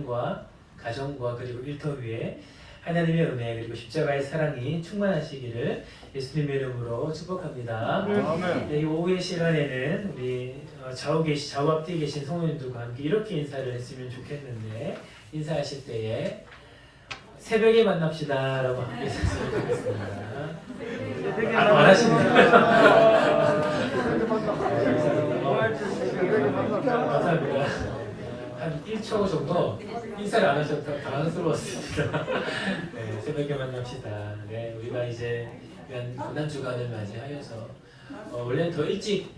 과 가정과 그리고 일터 위에 하나님의 은혜 그리고 십자가의 사랑이 충만하시기를 예수님의 이름으로 축복합니다. 아멘. 이 오후의 시간에는 우리 좌우 앞뒤에 계신 성도님들과 함께 이렇게 인사를 했으면 좋겠는데, 인사하실 때에 새벽에 만납시다 라고 함께 했으면 좋겠습니다. 말하시네요. 감사합니다. 한 1초 정도 인사를 안 하셔서 당황스러웠습니다. 네, 새벽에 만납시다. 네, 우리가 이제 고난주간을 맞이하여서 원래는 더 일찍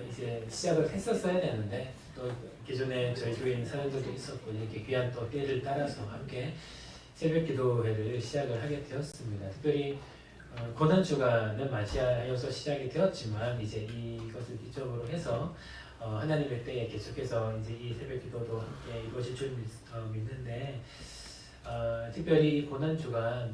이제 시작을 했었어야 되는데, 또 기존에 저희 교회에 있는 사람들도 있었고 이렇게 귀한 또 때를 따라서 함께 새벽 기도회를 시작을 하게 되었습니다. 특별히 고난주간을 맞이하여서 시작이 되었지만 이제 이것을 기점으로 해서 하나님의 때에 계속해서 이제 이 새벽 기도도 함께 이루어질 줄 믿는데, 특별히 이 고난주간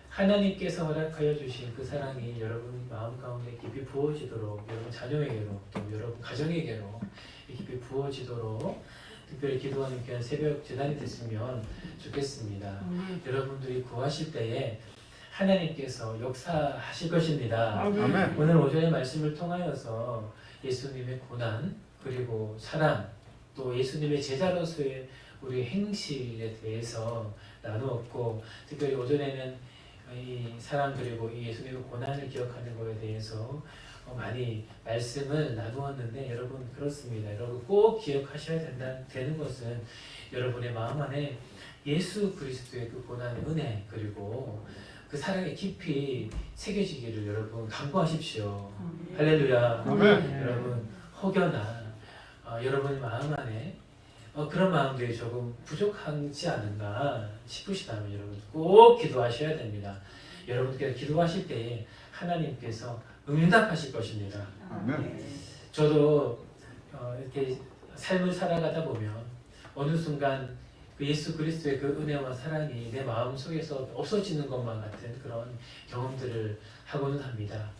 하나님께서 허락하여 주신 그 사랑이 여러분 마음 가운데 깊이 부어지도록, 여러분 자녀에게로 또 여러분 가정에게로 깊이 부어지도록 특별히 기도하는 귀한 새벽 재단이 됐으면 좋겠습니다. 여러분들이 구하실 때에 하나님께서 역사하실 것입니다. 아멘. 오늘 오전의 말씀을 통하여서 예수님의 고난 그리고 사랑, 또 예수님의 제자로서의 우리 행실에 대해서 나누었고, 특별히 오전에는 이 사랑 그리고 이 예수님의 고난을 기억하는 것에 대해서 많이 말씀을 나누었는데, 여러분 그렇습니다. 여러분 꼭 기억하셔야 되는 것은 여러분의 마음 안에 예수 그리스도의 그 고난의 은혜 그리고 그 사랑의 깊이 새겨지기를 여러분 간구하십시오. 할렐루야. 아멘. 여러분 혹여나 여러분 마음 안에 그런 마음들이 조금 부족하지 않은가 싶으시다면 여러분 꼭 기도하셔야 됩니다. 여러분께서 기도하실 때에 하나님께서 응답하실 것입니다. 아멘. 저도 이렇게 삶을 살아가다 보면 어느 순간 그 예수 그리스도의 그 은혜와 사랑이 내 마음 속에서 없어지는 것만 같은 그런 경험들을 하고는 합니다.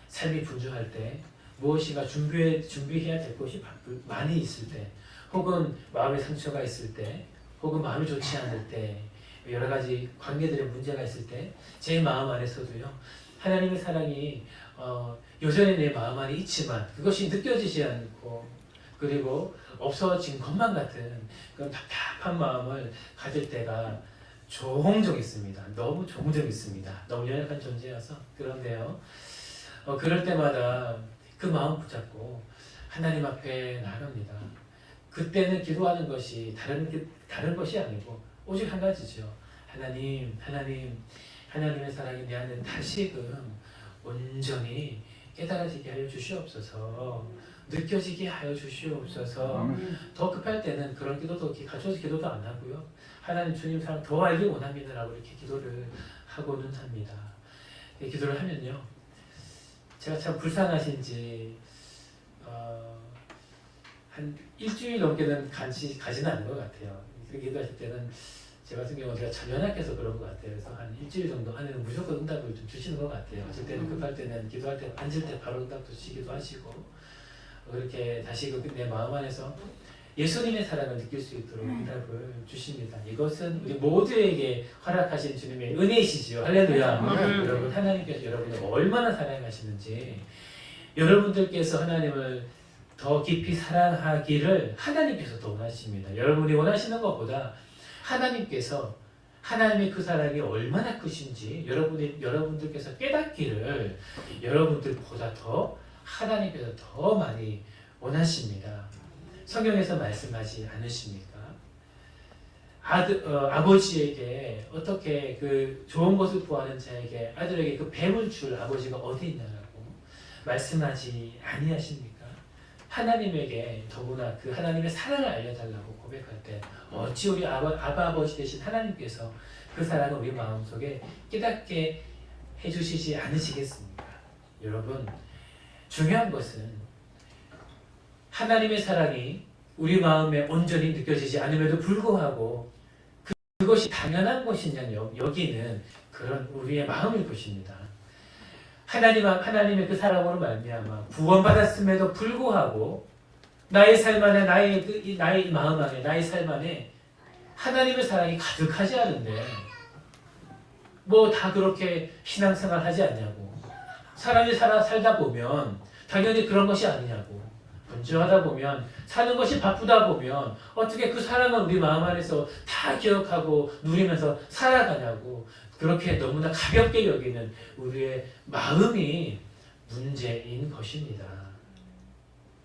삶이 분주할 때, 무엇인가 준비해야 될 것이 많이 있을 때, 혹은 마음에 상처가 있을 때, 혹은 마음이 좋지 않을 때, 여러 가지 관계들의 문제가 있을 때, 제 마음 안에서도요, 하나님의 사랑이 여전히 내 마음 안에 있지만 그것이 느껴지지 않고, 그리고 없어진 것만 같은 그런 답답한 마음을 가질 때가 종종 있습니다. 너무 종종 있습니다. 너무 연약한 존재여서. 그런데요, 그럴 때마다 그 마음 붙잡고 하나님 앞에 나갑니다. 그때는 기도하는 것이 다른 것이 아니고 오직 한 가지죠. 하나님의 사랑이 내 안에 다시금 온전히 깨달아지게 하여 주시옵소서. 느껴지게 하여 주시옵소서. 더 급할 때는 그런 기도도 가져서 기도도 안 하고요. 하나님 주님 사랑 더 알기 원합니다라고 이렇게 기도를 하고는 합니다. 기도를 하면요, 제가 참 불쌍하신지 한 일주일 넘게는 가지는 않은 것 같아요. 그렇게 기도하실 때는 제 같은 경우는 제가 참 연약해서 그런 것 같아요. 그래서 한 일주일 정도 안에는 무조건 응답을 좀 주시는 것 같아요. 어쩔 때는 급할 때는 기도할 때 앉을 때 바로 응답도 주시기도 하시고, 그렇게 다시 내 마음 안에서 예수님의 사랑을 느낄 수 있도록 응답을 주십니다. 이것은 우리 모두에게 허락하신 주님의 은혜이시지요. 할렐루야. 여러분 하나님께서 여러분을 얼마나 사랑하시는지, 여러분들께서 하나님을 더 깊이 사랑하기를 하나님께서 더 원하십니다. 여러분이 원하시는 것보다 하나님께서 하나님의 그 사랑이 얼마나 크신지 여러분들께서 깨닫기를 여러분들보다 더 하나님께서 더 많이 원하십니다. 성경에서 말씀하지 않으십니까? 아버지에게 어떻게 그 좋은 것을 구하는 자에게 아들에게 그 뱀을 줄 아버지가 어디 있냐라고 말씀하지 아니하십니까? 하나님에게 더구나 그 하나님의 사랑을 알려달라고 고백할 때 어찌 우리 아버지 되신 하나님께서 그 사랑을 우리 마음속에 깨닫게 해주시지 않으시겠습니까? 여러분, 중요한 것은 하나님의 사랑이 우리 마음에 온전히 느껴지지 않음에도 불구하고 그것이 당연한 것이냐 여기는 그런 우리의 마음일 것입니다. 하나님의 그 사랑으로 말미암아 구원받았음에도 불구하고 나의 삶 안에 나의 마음 안에 나의 삶 안에 하나님의 사랑이 가득하지 않은데 뭐 다 그렇게 신앙생활 하지 않냐고. 사람이 살다 보면 당연히 그런 것이 아니냐고. 분주하다 보면, 사는 것이 바쁘다 보면 어떻게 그 사랑을 우리 마음 안에서 다 기억하고 누리면서 살아가냐고. 그렇게 너무나 가볍게 여기는 우리의 마음이 문제인 것입니다.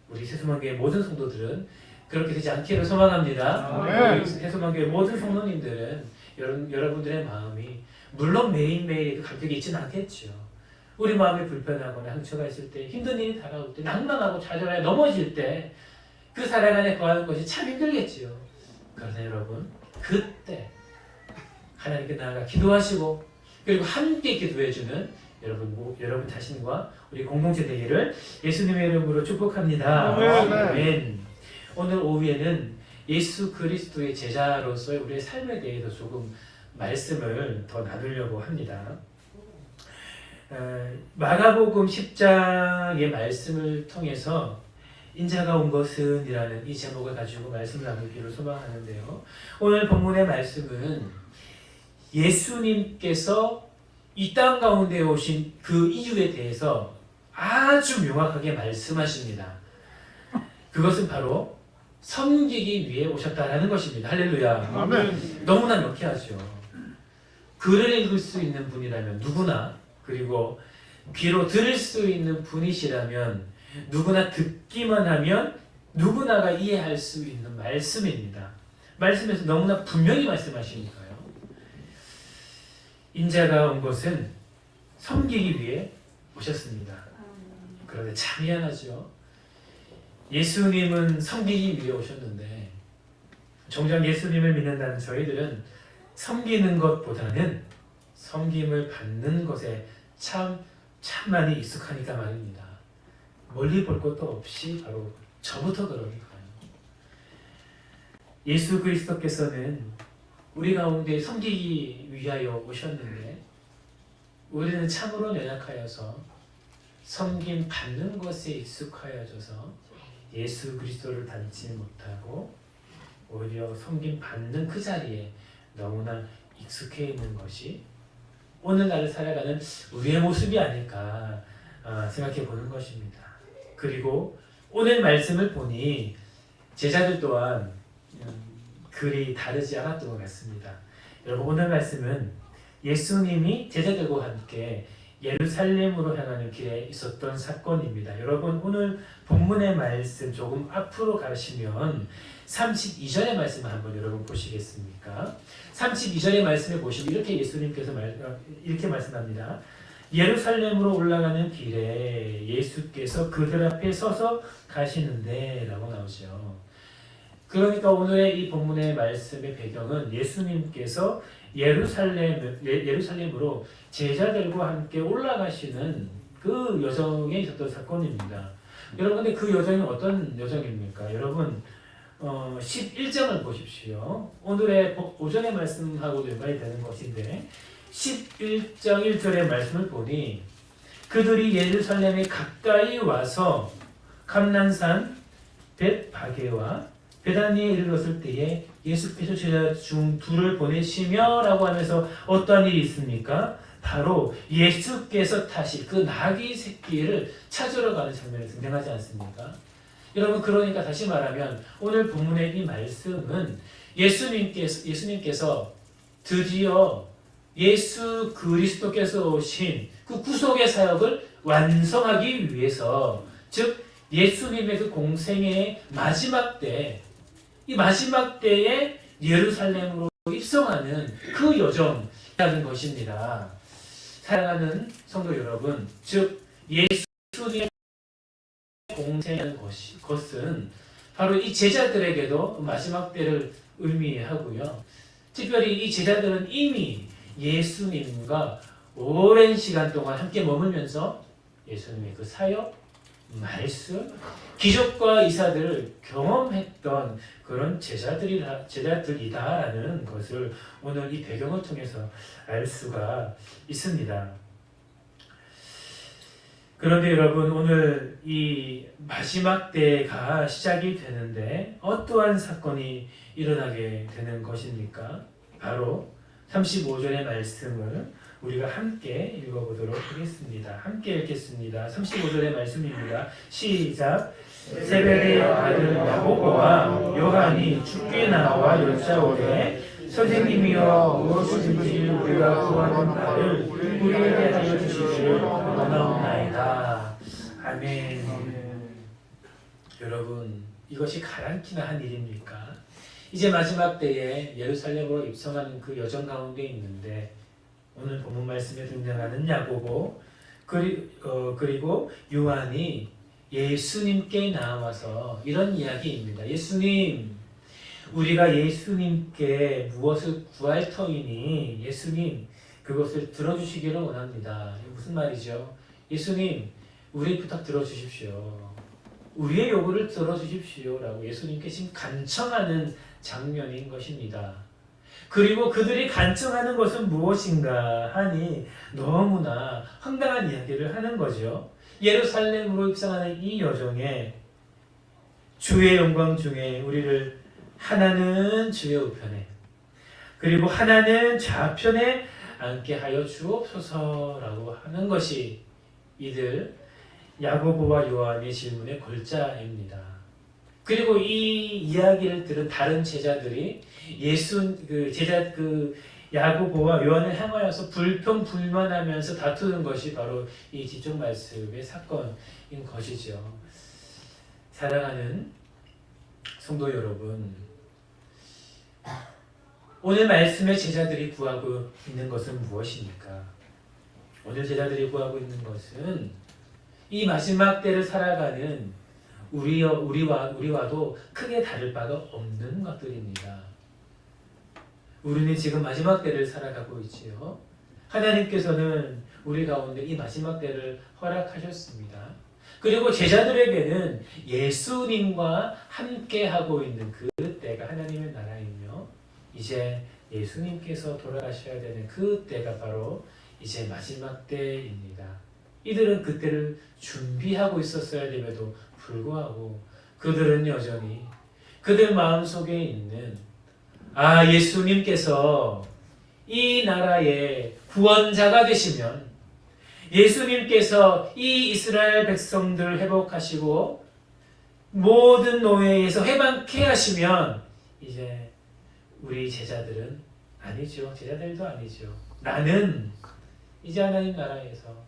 우리 새소망교회 모든 성도들은 그렇게 되지 않기를 소망합니다. 우리 새소망교회 모든 성도님들은 여러분들의 마음이 물론 매일매일 가격이 있지는 않겠죠. 우리 마음이 불편하거나 상처가 있을 때, 힘든 일이 다가올 때, 낭망하고 좌절하여 넘어질 때 그 사랑 안에 거하는 것이 참 힘들겠지요. 그러나 여러분, 그때 하나님께 나아가 기도하시고 그리고 함께 기도해주는 여러분 자신과 우리 공동체 되기를 예수님의 이름으로 축복합니다. 아멘. 오늘 오후에는 예수 그리스도의 제자로서의 우리의 삶에 대해서 조금 말씀을 더 나누려고 합니다. 마가복음 10장의 말씀을 통해서 인자가 온 것은 이라는 이 제목을 가지고 말씀을 나누기를 소망하는데요. 오늘 본문의 말씀은 예수님께서 이 땅 가운데 오신 그 이유에 대해서 아주 명확하게 말씀하십니다. 그것은 바로 섬기기 위해 오셨다라는 것입니다. 할렐루야. 아멘. 너무나 명쾌하죠. 글을 읽을 수 있는 분이라면 누구나, 그리고 귀로 들을 수 있는 분이시라면 누구나 듣기만 하면 누구나가 이해할 수 있는 말씀입니다. 말씀에서 너무나 분명히 말씀하시니까요. 인자가 온 것은 섬기기 위해 오셨습니다. 그런데 참 미안하죠. 예수님은 섬기기 위해 오셨는데 정작 예수님을 믿는다는 저희들은 섬기는 것보다는 섬김을 받는 것에 참 많이 익숙하니까 말입니다. 멀리 볼 것도 없이 바로 저부터 그러니까요. 예수 그리스도께서는 우리 가운데 섬기기 위하여 오셨는데 우리는 참으로 연약하여서 섬김 받는 것에 익숙하여져서 예수 그리스도를 닮지 못하고 오히려 섬김 받는 그 자리에 너무나 익숙해 있는 것이 오늘날을 살아가는 우리의 모습이 아닐까 생각해 보는 것입니다. 그리고 오늘 말씀을 보니 제자들 또한 글이 다르지 않았던 것 같습니다. 여러분, 오늘 말씀은 예수님이 제자들과 함께 예루살렘으로 향하는 길에 있었던 사건입니다. 여러분, 오늘 본문의 말씀 조금 앞으로 가시면 32절의 말씀을 한번 여러분 보시겠습니까? 32절의 말씀에 보시면 이렇게 예수님께서 이렇게 말씀합니다. 예루살렘으로 올라가는 길에 예수께서 그들 앞에 서서 가시는데 라고 나오죠. 그러니까 오늘의 이 본문의 말씀의 배경은 예수님께서 예루살렘으로 제자들과 함께 올라가시는 그 여정에 있었던 사건입니다. 여러분, 근데 그 여정이 어떤 여정입니까? 여러분, 11장을 보십시오. 오늘의 오전의 말씀하고도 연관이 되는 것인데 11장 1절의 말씀을 보니 그들이 예루살렘에 가까이 와서 감난산 벳바게와 베다니에 이르렀을 때에 예수께서 제자 중 둘을 보내시며 라고 하면서 어떠한 일이 있습니까? 바로 예수께서 다시 그 나귀 새끼를 찾으러 가는 장면이 등장하지 않습니까? 여러분, 그러니까 다시 말하면 오늘 본문의 이 말씀은 예수님께서 드디어 예수 그리스도께서 오신 그 구속의 사역을 완성하기 위해서, 즉 예수님의 그 공생의 마지막 때, 이 마지막 때에 예루살렘으로 입성하는 그 여정이라는 것입니다. 사랑하는 성도 여러분, 즉 예수님의 공생하는 것은 바로 이 제자들에게도 마지막 때를 의미하고요. 특별히 이 제자들은 이미 예수님과 오랜 시간 동안 함께 머물면서 예수님의 그 사역, 말씀, 기적과 이사들을 경험했던 그런 제자들이다라는 것을 오늘 이 배경을 통해서 알 수가 있습니다. 그런데 여러분, 오늘 이 마지막 때가 시작이 되는데 어떠한 사건이 일어나게 되는 것입니까? 바로 35절의 말씀을 우리가 함께 읽어보도록 하겠습니다. 함께 읽겠습니다. 35절의 말씀입니다. 시작. 세베대의 아들 야고보와 요한이 죽게 나와 여짜오되 선생님이여 무엇이든지 우리가 구하는 바를 우리에게 하여 주시기를 원하옵나이다. 아멘. 여러분, 이것이 가랑키나 한 일입니까? 이제 마지막 때에 예루살렘으로 입성하는 그 여정 가운데 있는데 오늘 본문 말씀에 등장하는 야고보 그리고 요한이 예수님께 나와서 이런 이야기입니다. 예수님, 우리가 예수님께 무엇을 구할 터이니 예수님 그것을 들어주시기를 원합니다. 무슨 말이죠? 예수님, 우리 부탁 들어주십시오. 우리의 요구를 들어주십시오 라고 예수님께 지금 간청하는 장면인 것입니다. 그리고 그들이 간청하는 것은 무엇인가 하니 너무나 황당한 이야기를 하는 거죠. 예루살렘으로 입성하는 이 여정에 주의 영광 중에 우리를 하나는 주의 우편에 그리고 하나는 좌편에 앉게 하여 주옵소서라고 하는 것이 이들 야고보와 요한의 질문의 골자입니다. 그리고 이 이야기를 들은 다른 제자들이 야고보와 요한을 향하여서 불평불만하면서 다투는 것이 바로 이 뒤쪽 말씀의 사건인 것이죠. 사랑하는 성도 여러분, 오늘 말씀의 제자들이 구하고 있는 것은 무엇입니까? 오늘 제자들이 구하고 있는 것은 이 마지막 때를 살아가는 우리와도 크게 다를 바가 없는 것들입니다. 우리는 지금 마지막 때를 살아가고 있지요. 하나님께서는 우리 가운데 이 마지막 때를 허락하셨습니다. 그리고 제자들에게는 예수님과 함께 하고 있는 그 때가 하나님의 나라이며 이제 예수님께서 돌아가셔야 되는 그 때가 바로 이제 마지막 때입니다. 이들은 그때를 준비하고 있었어야 됨에도 불구하고 그들은 여전히 그들 마음속에 있는 예수님께서 이 나라의 구원자가 되시면 예수님께서 이 이스라엘 백성들을 회복하시고 모든 노예에서 해방케 하시면 이제 우리 제자들은 아니죠. 제자들도 아니죠. 나는 이제 하나님 나라에서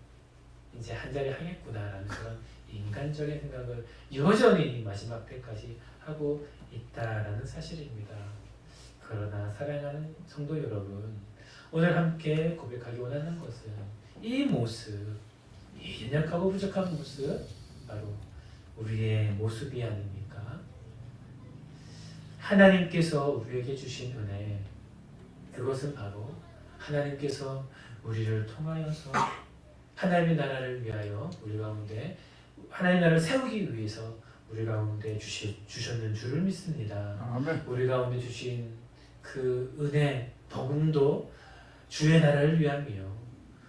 이제 한자리 하겠구나라는 그런 인간적인 생각을 여전히 마지막 때까지 하고 있다라는 사실입니다. 그러나 사랑하는 성도 여러분, 오늘 함께 고백하기 원하는 것은 이 모습, 이 연약하고 부족한 모습, 바로 우리의 모습이 아닙니까? 하나님께서 우리에게 주신 은혜, 그것은 바로 하나님께서 우리를 통하여서 하나님의 나라를 위하여 우리 가운데 하나님의 나라를 세우기 위해서 우리 가운데 주셨는 줄을 믿습니다. 아멘. 우리 가운데 주신 그 은혜, 복음도 주의 나라를 위함이요.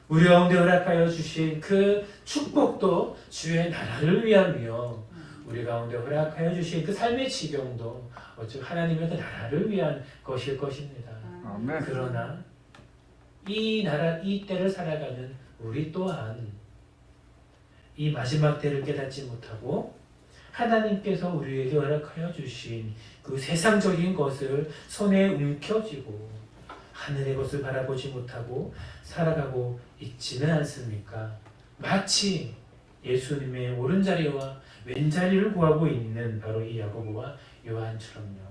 우리 가운데 허락하여 주신 그 축복도 주의 나라를 위함이요. 우리 가운데 허락하여 주신 그 삶의 지경도 어쩌 하나님의 그 나라를 위한 것일 것입니다. 아멘. 그러나 이 나라, 이 때를 살아가는 우리 또한 이 마지막 때를 깨닫지 못하고 하나님께서 우리에게 허락하여 주신 그 세상적인 것을 손에 움켜쥐고 하늘의 것을 바라보지 못하고 살아가고 있지는 않습니까? 마치 예수님의 오른자리와 왼자리를 구하고 있는 바로 이 야고보와 요한처럼요.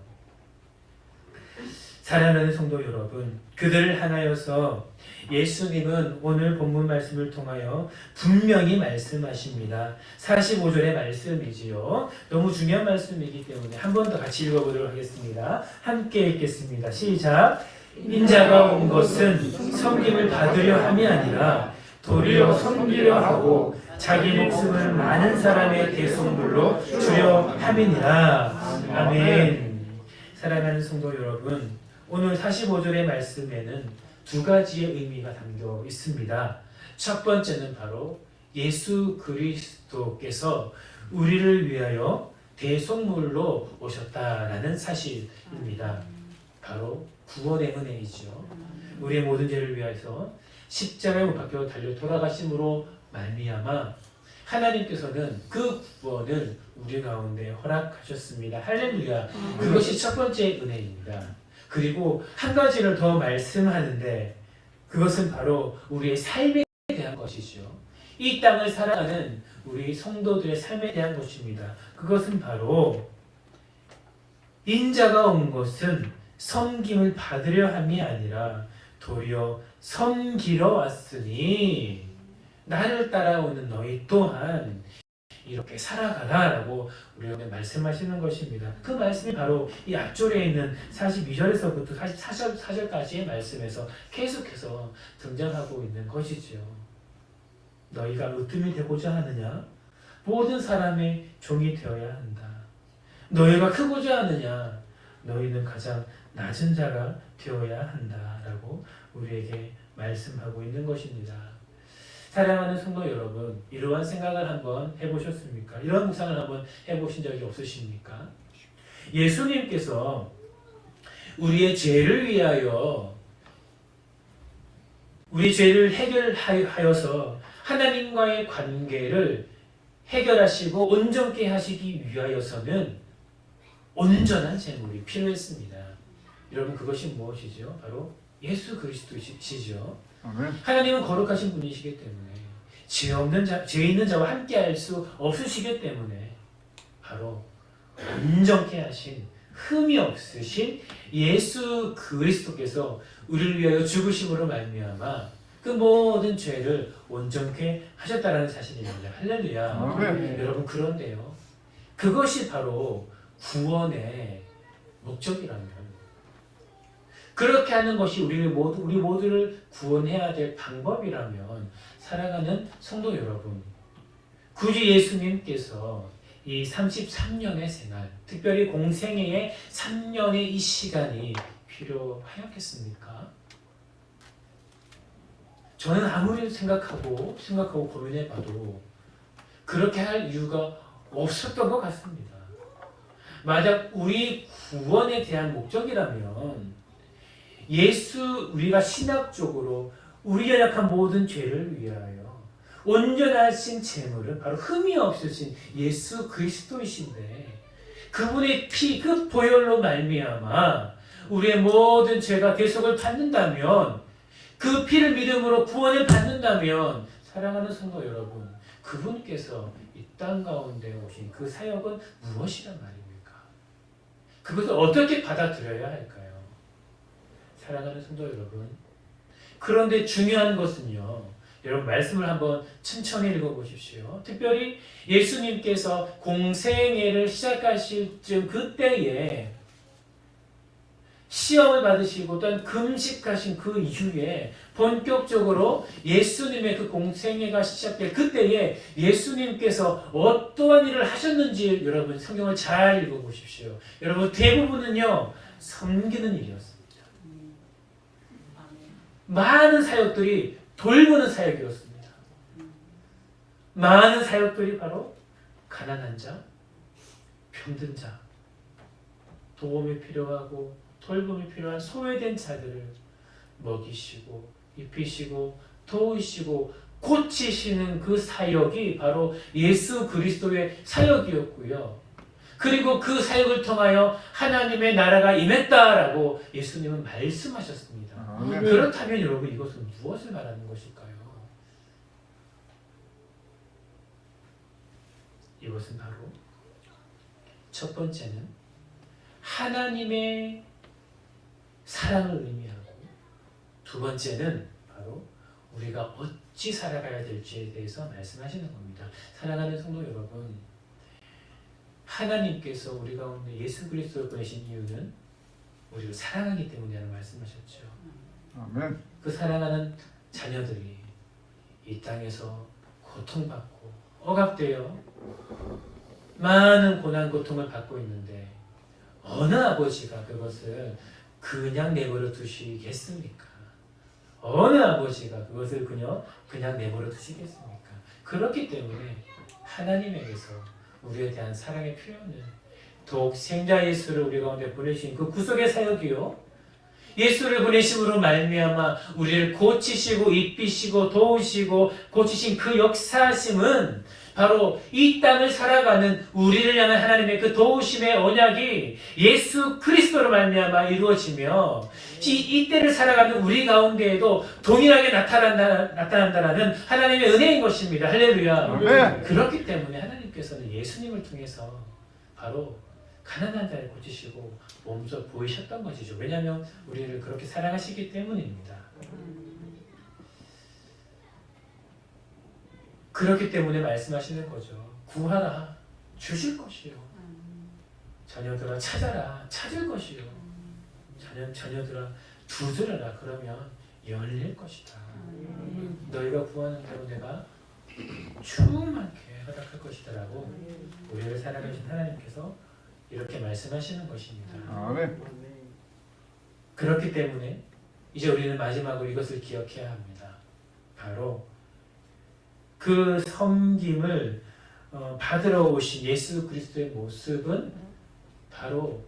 사랑하는 성도 여러분, 그들을 향하여서 예수님은 오늘 본문 말씀을 통하여 분명히 말씀하십니다. 45절의 말씀이지요. 너무 중요한 말씀이기 때문에 한 번 더 같이 읽어보도록 하겠습니다. 함께 읽겠습니다. 시작. 인자가 온 것은 섬김을 받으려 함이 아니라 도리어 섬기려 하고 자기 목숨을 많은 사람의 대속물로 주려 함이니라. 아멘. 사랑하는 성도 여러분, 오늘 45절의 말씀에는 두 가지의 의미가 담겨 있습니다. 첫 번째는 바로 예수 그리스도께서 우리를 위하여 대속물로 오셨다라는 사실입니다. 바로 구원의 은혜이죠. 우리의 모든 죄를 위하여서 십자가에 못 박혀 달려 돌아가심으로 말미암아 하나님께서는 그 구원을 우리 가운데 허락하셨습니다. 할렐루야. 그것이 첫 번째 은혜입니다. 그리고 한 가지를 더 말씀하는데 그것은 바로 우리의 삶에 대한 것이죠. 이 땅을 살아가는 우리 성도들의 삶에 대한 것입니다. 그것은 바로 인자가 온 것은 섬김을 받으려 함이 아니라 도리어 섬기러 왔으니 나를 따라오는 너희 또한 이렇게 살아가라라고 우리에게 말씀하시는 것입니다. 그 말씀이 바로 이 앞절에 있는 42절에서부터 44절까지의 말씀에서 계속해서 등장하고 있는 것이지요. 너희가 으뜸이 되고자 하느냐? 모든 사람의 종이 되어야 한다. 너희가 크고자 하느냐? 너희는 가장 낮은 자가 되어야 한다라고 우리에게 말씀하고 있는 것입니다. 사랑하는 성도 여러분, 이러한 생각을 한번 해보셨습니까? 이런 묵상을 한번 해보신 적이 없으십니까? 예수님께서 우리의 죄를 위하여 우리 죄를 해결하여서 하나님과의 관계를 해결하시고 온전케 하시기 위하여서는 온전한 제물이 필요했습니다. 여러분 그것이 무엇이죠? 바로 예수 그리스도시죠. 하나님은 거룩하신 분이시기 때문에 죄 있는 자와 함께할 수 없으시기 때문에 바로 온전케 하신 흠이 없으신 예수 그리스도께서 우리를 위하여 죽으심으로 말미암아 그 모든 죄를 온전케 하셨다라는 사실입니다. 할렐루야. 여러분 그런데요. 그것이 바로 구원의 목적이라면 그렇게 하는 것이 우리 모두를 구원해야 될 방법이라면 사랑하는 성도 여러분, 굳이 예수님께서 이 33년의 생활, 특별히 공생애의 3년의 이 시간이 필요하였겠습니까? 저는 아무리 생각하고 고민해봐도 그렇게 할 이유가 없었던 것 같습니다. 만약 우리 구원에 대한 목적이라면 우리가 신학적으로 우리가 약한 모든 죄를 위하여 온전하신 제물은 바로 흠이 없으신 예수 그리스도이신데 그분의 피, 그 보혈로 말미암아 우리의 모든 죄가 대속을 받는다면 그 피를 믿음으로 구원을 받는다면 사랑하는 성도 여러분, 그분께서 이 땅 가운데 오신 그 사역은 무엇이란 말입니까? 그것을 어떻게 받아들여야 할까요? 사랑하는 성도 여러분, 그런데 중요한 것은요, 여러분 말씀을 한번 천천히 읽어보십시오. 특별히 예수님께서 공생애를 시작하실 즈음 그때에 시험을 받으시고 또한 금식하신 그 이후에 본격적으로 예수님의 그 공생애가 시작될 그때에 예수님께서 어떠한 일을 하셨는지 여러분 성경을 잘 읽어보십시오. 여러분 대부분은요 섬기는 일이었습니다. 많은 사역들이 돌보는 사역이었습니다. 많은 사역들이 바로 가난한 자, 병든 자, 도움이 필요하고 돌봄이 필요한 소외된 자들을 먹이시고 입히시고 도우시고 고치시는 그 사역이 바로 예수 그리스도의 사역이었고요. 그리고 그 사역을 통하여 하나님의 나라가 임했다라고 예수님은 말씀하셨습니다. 그렇다면 여러분 이것은 무엇을 말하는 것일까요? 이것은 바로 첫 번째는 하나님의 사랑을 의미하고 두 번째는 바로 우리가 어찌 살아가야 될지에 대해서 말씀하시는 겁니다. 사랑하는 성도 여러분, 하나님께서 우리 가운데 예수 그리스도를 보내신 이유는 우리를 사랑하기 때문이라는 말씀하셨죠. 아멘. 그 사랑하는 자녀들이 이 땅에서 고통받고 억압되어 많은 고난 고통을 받고 있는데 어느 아버지가 그것을 그냥 내버려 두시겠습니까? 어느 아버지가 그것을 그냥 내버려 두시겠습니까? 그렇기 때문에 하나님에게서 우리에 대한 사랑의 표현을 독생자 예수를 우리 가운데 보내신 그 구속의 사역이요. 예수를 보내심으로 말미암아 우리를 고치시고 입히시고 도우시고 고치신 그 역사하심은 바로 이 땅을 살아가는 우리를 향한 하나님의 그 도우심의 언약이 예수 그리스도로 말미암아 이루어지며 이 때를 살아가는 우리 가운데에도 동일하게 나타난다라는 하나님의 은혜인 것입니다. 할렐루야. 네. 그렇기 때문에 하나님께서는 예수님을 통해서 바로 가난한 자를 고치시고 몸소 보이셨던 것이죠. 왜냐하면 우리를 그렇게 사랑하시기 때문입니다. 그렇기 때문에 말씀하시는 거죠. 구하라, 주실 것이요. 자녀들아, 찾아라, 찾을 것이요. 자녀들아, 두드려라, 그러면 열릴 것이다. 너희가 구하는 대로 내가 충만케 허락할 것이다 라고 우리를 사랑하신 하나님께서 이렇게 말씀하시는 것입니다. 아멘. 그렇기 때문에 이제 우리는 마지막으로 이것을 기억해야 합니다. 바로 그 섬김을 받으러 오신 예수 그리스도의 모습은 바로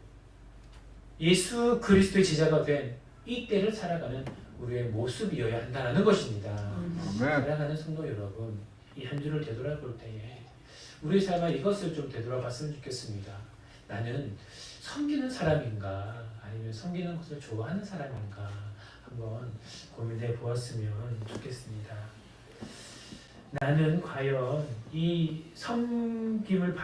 예수 그리스도의 제자가 된 이때를 살아가는 우리의 모습이어야 한다는 것입니다. 아멘. 사랑하는 성도 여러분, 이 한 주를 되돌아볼 때에 우리 삶에 이것을 좀 되돌아봤으면 좋겠습니다. 나는 섬기는 사람인가 아니면 섬기는 것을 좋아하는 사람인가 한번 고민해 보았으면 좋겠습니다. 나는 과연 이 섬김을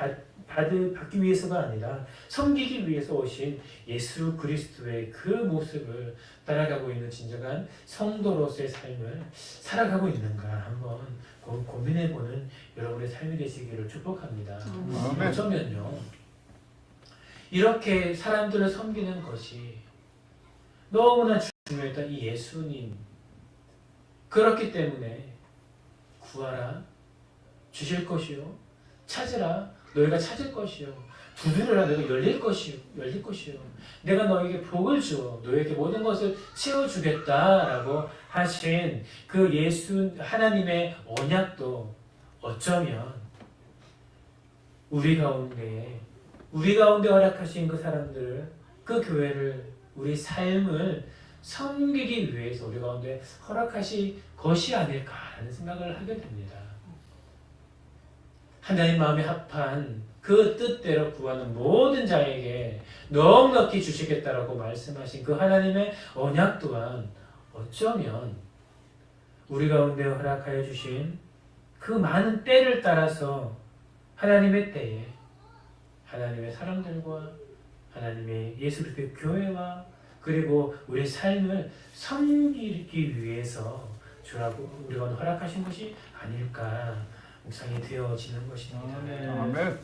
받기 위해서가 아니라 섬기기 위해서 오신 예수 그리스도의 그 모습을 따라가고 있는 진정한 성도로서의 삶을 살아가고 있는가 한번 고민해보는 여러분의 삶이 되시기를 축복합니다. 아멘. 어쩌면요, 이렇게 사람들을 섬기는 것이 너무나 중요했던 이 예수님, 그렇기 때문에 구하라, 주실 것이요, 찾으라, 너희가 찾을 것이요, 두드려라, 너희가 열릴 것이요, 내가 너에게 복을 주어 너에게 모든 것을 채워주겠다라고 하신 그 예수 하나님의 언약도 어쩌면 우리 가운데 허락하신 그 사람들을, 그 교회를, 우리 삶을 섬기기 위해서 우리 가운데 허락하신 것이 아닐까라는 생각을 하게 됩니다. 하나님 마음에 합한 그 뜻대로 구하는 모든 자에게 넉넉히 주시겠다라고 말씀하신 그 하나님의 언약 또한 어쩌면 우리 가운데 허락하여 주신 그 많은 때를 따라서 하나님의 때에 하나님의 사람들과 하나님의 예수 그리스도의 교회와 그리고 우리의 삶을 섬기기 위해서 주라고 우리 가운데 허락하신 것이 아닐까 묵상이 되어지는 것입니다. 아멘.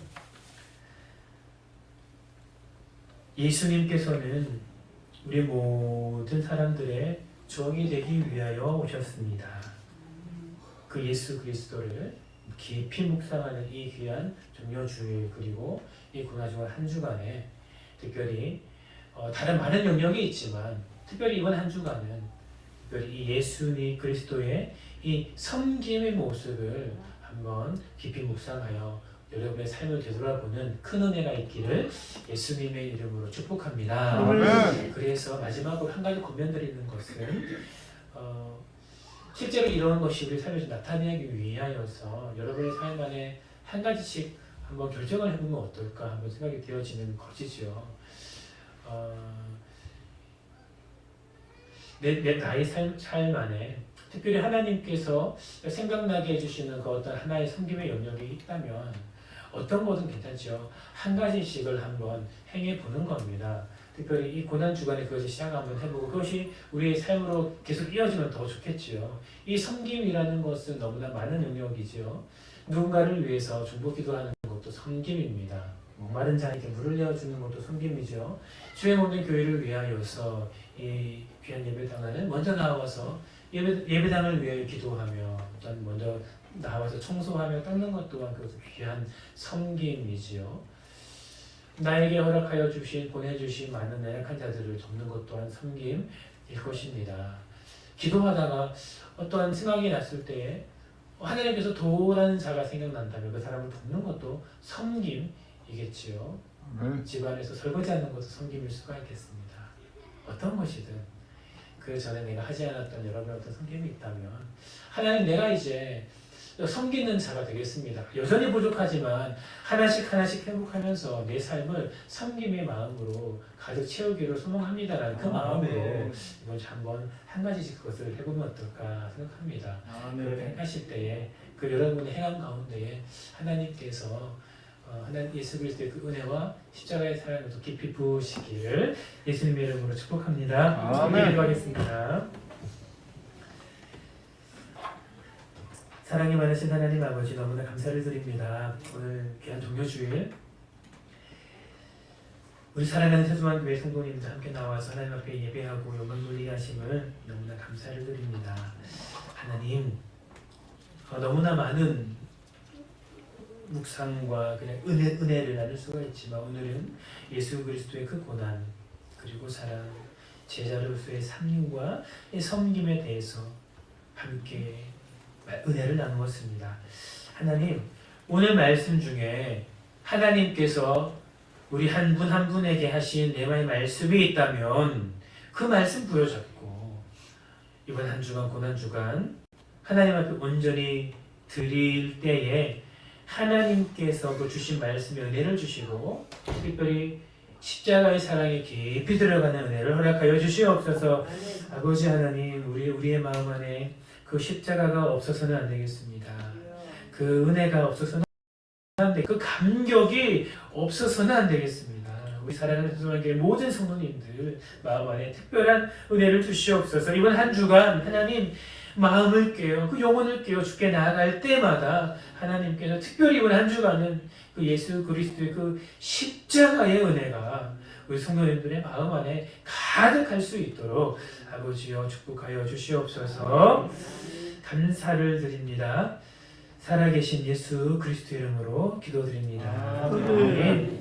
예수님께서는 우리 모든 사람들의 종이 되기 위하여 오셨습니다. 그 예수 그리스도를 깊이 묵상하는 이 귀한 종료주일 그리고 이 고난주간 한 주간에 특별히 다른 많은 영역이 있지만 특별히 이번 한 주간은 특별히 이 예수님 그리스도의 이 섬김의 모습을 한번 깊이 묵상하여 여러분의 삶을 되돌아보는 큰 은혜가 있기를 예수님의 이름으로 축복합니다. 아멘. 그래서 마지막으로 한 가지 고면드리는 것은 실제로 이런 것이 우리 삶에서 나타내기 위하여서 여러분의 삶 안에 한 가지씩 한번 결정을 해보면 어떨까 한번 생각이 되어지는 것이죠. 나의 삶 안에 특별히 하나님께서 생각나게 해주시는 그 어떤 하나의 섬김의 영역이 있다면 어떤 것은 괜찮죠. 한 가지씩을 한번 행해보는 겁니다. 특별히 이 고난주간에 그것을 시작 한번 해보고 그것이 우리의 삶으로 계속 이어지면 더 좋겠지요. 이 섬김이라는 것은 너무나 많은 영역이지요. 누군가를 위해서 중보 기도하는 것도 섬김입니다. 목마른 자에게 물을 내어주는 것도 섬김이죠. 주의 몸된 교회를 위하여서 이 귀한 예배당을 먼저 나와서 예배당을 위하여 기도하며 어떤 먼저 나와서 청소하며 닦는 것 또한 그것도 귀한 섬김이지요. 나에게 허락하여 주신 보내주신 많은 연약한 자들을 돕는 것 또한 섬김일 것입니다. 기도하다가 어떠한 생각이 났을 때에 하나님께서 도라는 자가 생각난다면 그 사람을 돕는 것도 섬김이겠지요. 집안에서 설거지하는 것도 섬김일 수가 있겠습니다. 어떤 것이든 그 전에 내가 하지 않았던 여러분의 어떤 섬김이 있다면 하나님 내가 이제 섬기는 자가 되겠습니다. 여전히 부족하지만 하나씩 하나씩 회복하면서 내 삶을 섬김의 마음으로 가득 채우기를 소망합니다라는 그 마음으로 이번 주 한번 한 가지씩 그것을 해보면 어떨까 생각합니다. 그렇게 행하실 때에 그 여러분의 행함 가운데에 하나님께서 하나님 예수 그리스도의 그 은혜와 십자가의 사랑을 더 깊이 부으시기를 예수님의 이름으로 축복합니다. 기도하겠습니다. 사랑이 많으신 하나님 아버지 너무나 감사를 드립니다. 오늘 귀한 종료주일 우리 사랑하는 세수만 교회 성도님들 함께 나와서 하나님 앞에 예배하고 영광 돌리게 하심을 너무나 감사를 드립니다. 하나님 너무나 많은 묵상과 그냥 은혜를 나눌 수가 있지만 오늘은 예수 그리스도의 그 고난 그리고 사랑 제자로서의 삶과 섬김에 대해서 함께 은혜를 나누었습니다. 하나님 오늘 말씀 중에 하나님께서 우리 한 분 한 분에게 하신 내마의 말씀이 있다면 그 말씀 부여잡고 이번 한 주간 고난주간 하나님 앞에 온전히 드릴 때에 하나님께서 그 주신 말씀에 은혜를 주시고 특별히 십자가의 사랑에 깊이 들어가는 은혜를 허락하여 주시옵소서. 아버지 하나님 우리의 마음 안에 그 십자가가 없어서는 안 되겠습니다. 그 은혜가 없어서는 안 되겠습니다. 그 감격이 없어서는 안 되겠습니다. 우리 사랑하는 성도님께 모든 성도님들 마음 안에 특별한 은혜를 주시옵소서. 이번 한 주간 하나님 마음을 깨어 그 영혼을 깨어 주께 나아갈 때마다 하나님께서 특별히 이번 한 주간은 그 예수 그리스도의 그 십자가의 은혜가 우리 성도님들의 마음 안에 가득할 수 있도록 아버지여 축복하여 주시옵소서. 감사를 드립니다. 살아계신 예수 그리스도 이름으로 기도드립니다. 아멘.